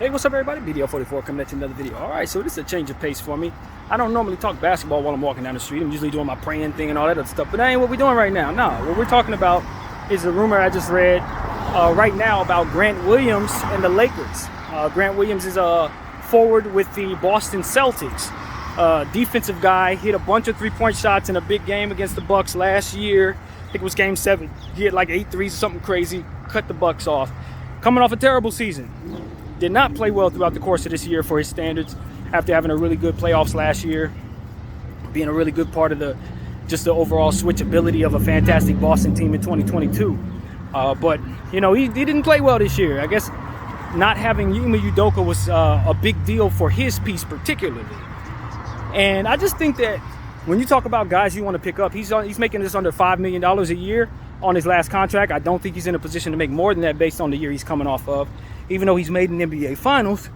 Hey, what's up, everybody? BDO44 coming at you another video. All right, so this is a change of pace for me. I don't normally talk basketball while I'm walking down the street. I'm usually doing my praying thing and all that other stuff, but that ain't what we're doing right now. No, what we're talking about is a rumor I just read right now about Grant Williams and the Lakers. Grant Williams is a forward with the Boston Celtics. Defensive guy, hit a bunch of three-point shots in a big game against the Bucks last year. I think it was game 7. He hit like 8 threes or something crazy, cut the Bucks off. Coming off a terrible season. Did not play well throughout the course of this year for his standards after having a really good playoffs last year, being a really good part of the overall switchability of a fantastic Boston team in 2022. But, you know, he didn't play well this year. I guess not having Ime Udoka was a big deal for his piece particularly. And I just think that when you talk about guys you want to pick up, he's making this under $5 million a year on his last contract. I don't think he's in a position to make more than that based on the year he's coming off of. Even though he's made an NBA Finals,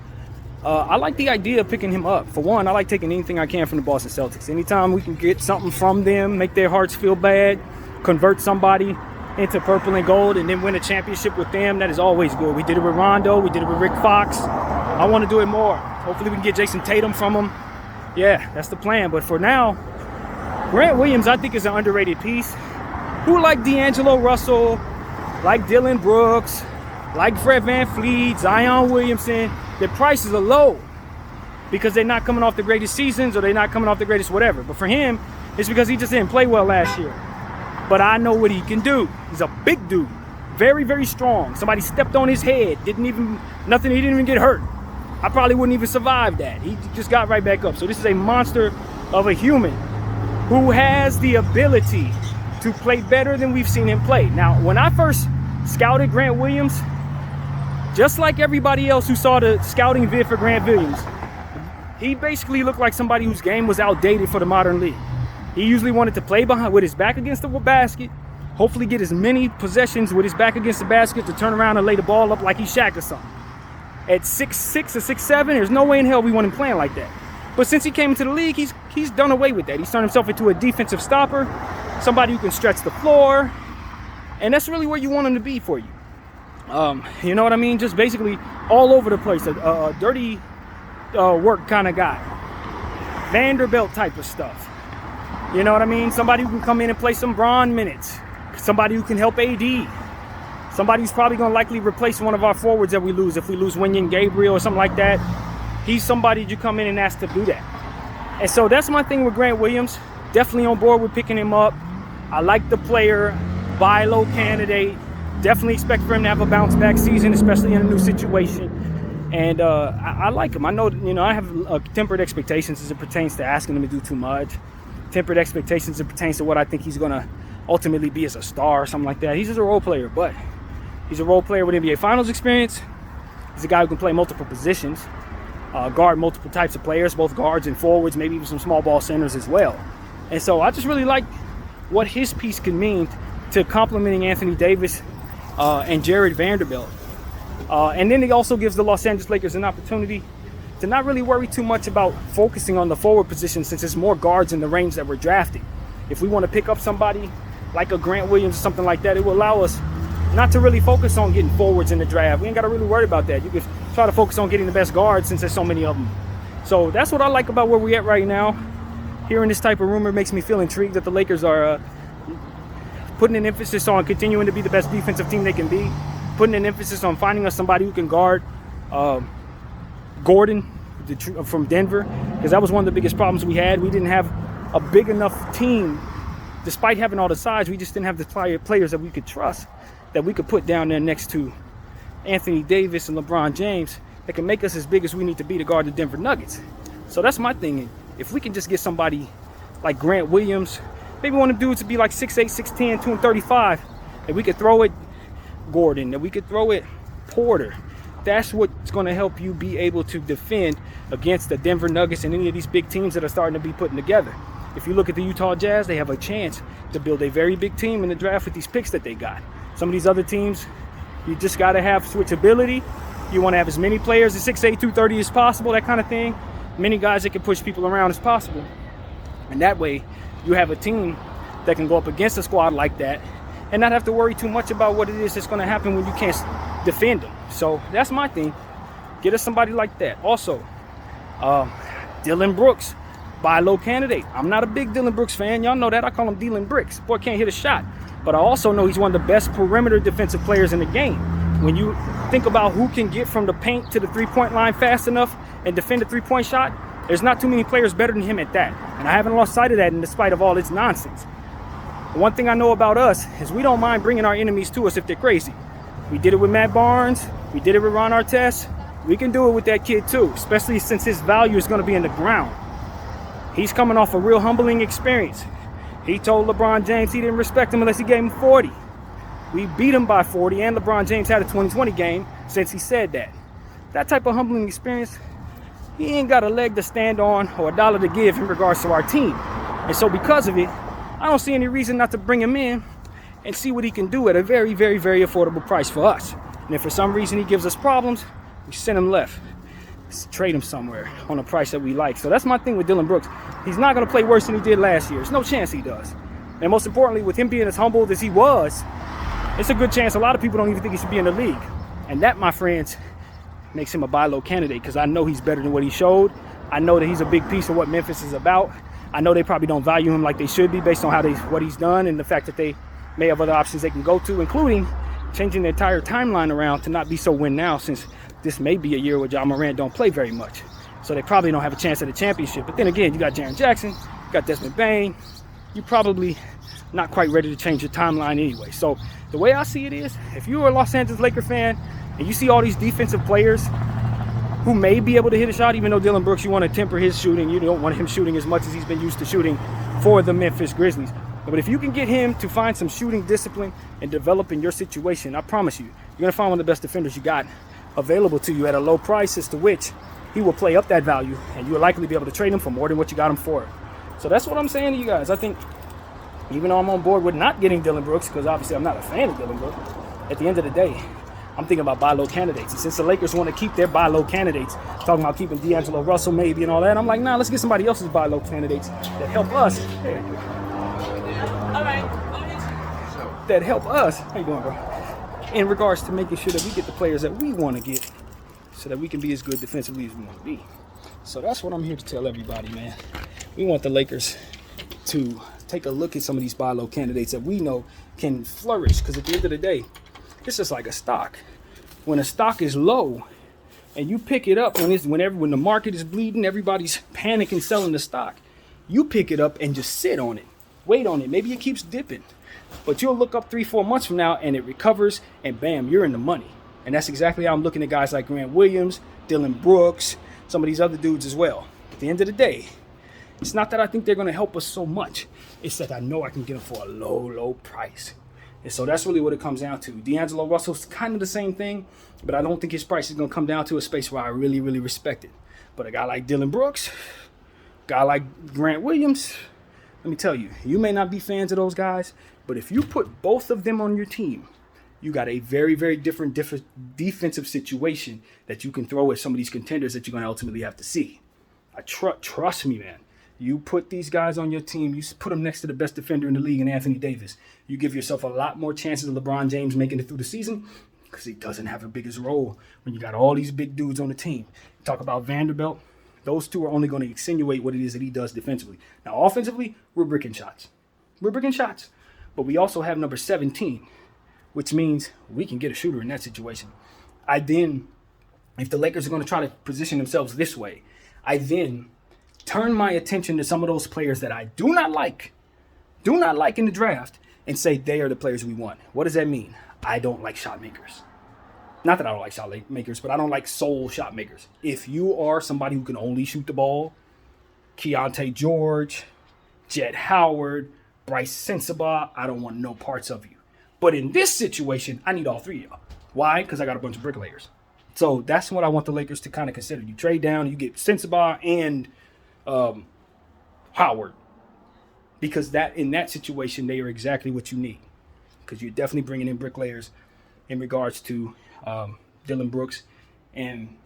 I like the idea of picking him up. For one, I like taking anything I can from the Boston Celtics. Anytime we can get something from them, make their hearts feel bad, convert somebody into purple and gold, and then win a championship with them, that is always good. We did it with Rondo. We did it with Rick Fox. I want to do it more. Hopefully we can get Jason Tatum from him. Yeah, that's the plan. But for now, Grant Williams, I think, is an underrated piece. Who like D'Angelo Russell, like Dylan Brooks, like Fred VanVleet, Zion Williamson, their prices are low because they're not coming off the greatest seasons or they're not coming off the greatest whatever. But for him, it's because he just didn't play well last year. But I know what he can do. He's a big dude, very, very strong. Somebody stepped on his head, he didn't even get hurt. I probably wouldn't even survive that. He just got right back up. So this is a monster of a human who has the ability to play better than we've seen him play. Now, when I first scouted Grant Williams, just like everybody else who saw the scouting vid for Grant Williams, he basically looked like somebody whose game was outdated for the modern league. He usually wanted to play behind with his back against the basket, hopefully get as many possessions with his back against the basket to turn around and lay the ball up like he's Shaq or something. At 6'6" or 6'7", there's no way in hell we want him playing like that. But since he came into the league, he's done away with that. He's turned himself into a defensive stopper, somebody who can stretch the floor, and that's really where you want him to be for you. You know what I mean? Just basically all over the place, a dirty work kind of guy. Vanderbilt type of stuff. You know what I mean? Somebody who can come in and play some Bron minutes. Somebody who can help AD. Somebody who's probably going to likely replace one of our forwards that we lose. If we lose Wenyen Gabriel or something like that, he's somebody you come in and ask to do that. And so that's my thing with Grant Williams. Definitely on board with picking him up. I like the player. Buy low candidate. Definitely expect for him to have a bounce back season, especially in a new situation. And I like him. I know, you know, I have tempered expectations as it pertains to asking him to do too much. Tempered expectations as it pertains to what I think he's going to ultimately be as a star or something like that. He's just a role player, but he's a role player with NBA Finals experience. He's a guy who can play multiple positions, guard multiple types of players, both guards and forwards, maybe even some small ball centers as well. And so I just really like what his piece can mean to complementing Anthony Davis and Jared Vanderbilt. And then he also gives the Los Angeles Lakers an opportunity to not really worry too much about focusing on the forward position, since it's more guards in the range that we're drafting. If we want to pick up somebody like a Grant Williams or something like that, it will allow us not to really focus on getting forwards in the draft. We ain't got to really worry about that. You can try to focus on getting the best guards since there's so many of them. So that's what I like about where we're at right now. Hearing this type of rumor makes me feel intrigued that the Lakers are putting an emphasis on continuing to be the best defensive team they can be, putting an emphasis on finding us somebody who can guard Gordon from Denver, because that was one of the biggest problems we had. We didn't have a big enough team. Despite having all the size, we just didn't have the players that we could trust, that we could put down there next to Anthony Davis and LeBron James that can make us as big as we need to be to guard the Denver Nuggets. So that's my thing. If we can just get somebody like Grant Williams, maybe want to do it to be like 6'8", 6'10", 235, and we could throw it Gordon, that we could throw it Porter. That's what's going to help you be able to defend against the Denver Nuggets and any of these big teams that are starting to be putting together. If you look at the Utah Jazz, they have a chance to build a very big team in the draft with these picks that they got. Some of these other teams, you just got to have switchability. You want to have as many players at 6'8", 230 as possible, that kind of thing. Many guys that can push people around as possible. And that way, you have a team that can go up against a squad like that and not have to worry too much about what it is that's going to happen when you can't defend them. So that's my thing. Get us somebody like that. Also, Dylan Brooks, buy low candidate. I'm not a big Dylan Brooks fan. Y'all know that. I call him Dylan Bricks. Boy can't hit a shot. But I also know he's one of the best perimeter defensive players in the game. When you think about who can get from the paint to the three-point line fast enough and defend a three-point shot, there's not too many players better than him at that. And I haven't lost sight of that in despite of all its nonsense. One thing I know about us is we don't mind bringing our enemies to us if they're crazy. We did it with Matt Barnes. We did it with Ron Artest. We can do it with that kid too, especially since his value is going to be in the ground. He's coming off a real humbling experience. He told LeBron James he didn't respect him unless he gave him 40. We beat him by 40, and LeBron James had a 2020 game since he said that. That type of humbling experience, he ain't got a leg to stand on or a dollar to give in regards to our team. And so because of it, I don't see any reason not to bring him in and see what he can do at a very, very, very affordable price for us. And if for some reason he gives us problems, we send him left. Let's trade him somewhere on a price that we like. So that's my thing with Dylan Brooks. He's not going to play worse than he did last year. There's no chance he does. And most importantly, with him being as humbled as he was, it's a good chance a lot of people don't even think he should be in the league. And that, my friends, makes him a buy low candidate because I know he's better than what he showed. I know that he's a big piece of what Memphis is about. I know they probably don't value him like they should be based on what he's done and the fact that they may have other options they can go to, including changing the entire timeline around to not be so win now, since this may be a year where Ja Morant don't play very much. So they probably don't have a chance at a championship. But then again, you got Jaren Jackson, you got Desmond Bane. You're probably not quite ready to change your timeline anyway. So the way I see it is, if you're a Los Angeles Laker fan and you see all these defensive players who may be able to hit a shot, even though Dylan Brooks, you want to temper his shooting. You don't want him shooting as much as he's been used to shooting for the Memphis Grizzlies. But if you can get him to find some shooting discipline and develop in your situation, I promise you, you're going to find one of the best defenders you got available to you at a low price, as to which he will play up that value, and you'll likely be able to trade him for more than what you got him for. So that's what I'm saying to you guys. I think even though I'm on board with not getting Dylan Brooks, because obviously I'm not a fan of Dylan Brooks, at the end of the day, I'm thinking about buy low candidates. And since the Lakers want to keep their buy low candidates, talking about keeping D'Angelo Russell maybe and all that, I'm like, nah, let's get somebody else's buy low candidates that help us. There you go. All right. That help us. How you doing, bro? In regards to making sure that we get the players that we want to get so that we can be as good defensively as we want to be. So that's what I'm here to tell everybody, man. We want the Lakers to take a look at some of these buy low candidates that we know can flourish, because at the end of the day, it's just like a stock. When a stock is low and you pick it up when the market is bleeding, everybody's panicking selling the stock, you pick it up and just sit on it, wait on it. Maybe it keeps dipping, but you'll look up 3-4 months from now and it recovers and bam, you're in the money. And that's exactly how I'm looking at guys like Grant Williams, Dylan Brooks, some of these other dudes as well. At the end of the day, it's not that I think they're going to help us so much. It's that I know I can get them for a low price. And so that's really what it comes down to. D'Angelo Russell's kind of the same thing, but I don't think his price is going to come down to a space where I really, really respect it. But a guy like Dylan Brooks, a guy like Grant Williams, let me tell you, you may not be fans of those guys, but if you put both of them on your team, you got a very, very different defensive situation that you can throw at some of these contenders that you're going to ultimately have to see. Trust me, man. You put these guys on your team, you put them next to the best defender in the league in Anthony Davis. You give yourself a lot more chances of LeBron James making it through the season, because he doesn't have the biggest role when you got all these big dudes on the team. Talk about Vanderbilt. Those two are only going to insinuate what it is that he does defensively. Now, offensively, we're bricking shots. But we also have number 17, which means we can get a shooter in that situation. If the Lakers are going to try to position themselves this way, I then turn my attention to some of those players that I do not like in the draft, and say they are the players we want. What does that mean? I don't like shot makers. Not that I don't like shot makers, but I don't like sole shot makers. If you are somebody who can only shoot the ball, Keontae George, Jet Howard, Bryce Sensabaugh, I don't want no parts of you. But in this situation, I need all three of y'all. Why? Because I got a bunch of bricklayers. So that's what I want the Lakers to kind of consider. You trade down, you get Sensabaugh and Howard, because in that situation they are exactly what you need, because you're definitely bringing in bricklayers in regards to Dylan Brooks. And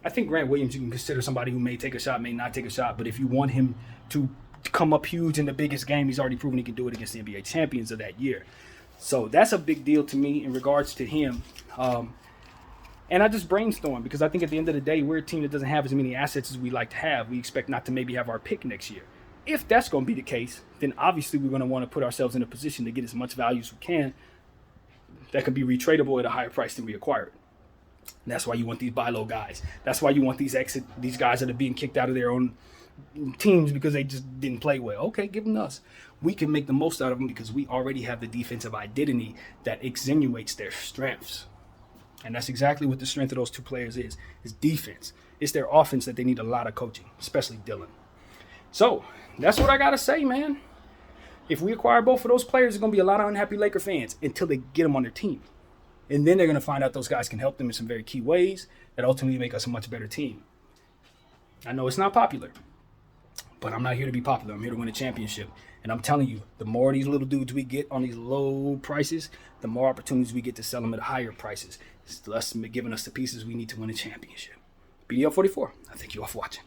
I think Grant Williams you can consider somebody who may take a shot, may not take a shot, but if you want him to come up huge in the biggest game, he's already proven he can do it against the NBA champions of that year. So that's a big deal to me in regards to him. And I just brainstorm because I think at the end of the day, we're a team that doesn't have as many assets as we like to have. We expect not to maybe have our pick next year. If that's going to be the case, then obviously we're going to want to put ourselves in a position to get as much value as we can that can be retradable at a higher price than we acquired. And that's why you want these buy low guys. That's why you want these guys that are being kicked out of their own teams because they just didn't play well. Okay, give them to us. We can make the most out of them because we already have the defensive identity that extenuates their strengths. And that's exactly what the strength of those two players is defense. It's their offense that they need a lot of coaching, especially Dylan. So that's what I got to say, man. If we acquire both of those players, there's going to be a lot of unhappy Laker fans until they get them on their team. And then they're going to find out those guys can help them in some very key ways that ultimately make us a much better team. I know it's not popular, but I'm not here to be popular. I'm here to win a championship. And I'm telling you, the more of these little dudes we get on these low prices, the more opportunities we get to sell them at higher prices. It's less giving us the pieces we need to win a championship. BDL 44, I thank you all for watching.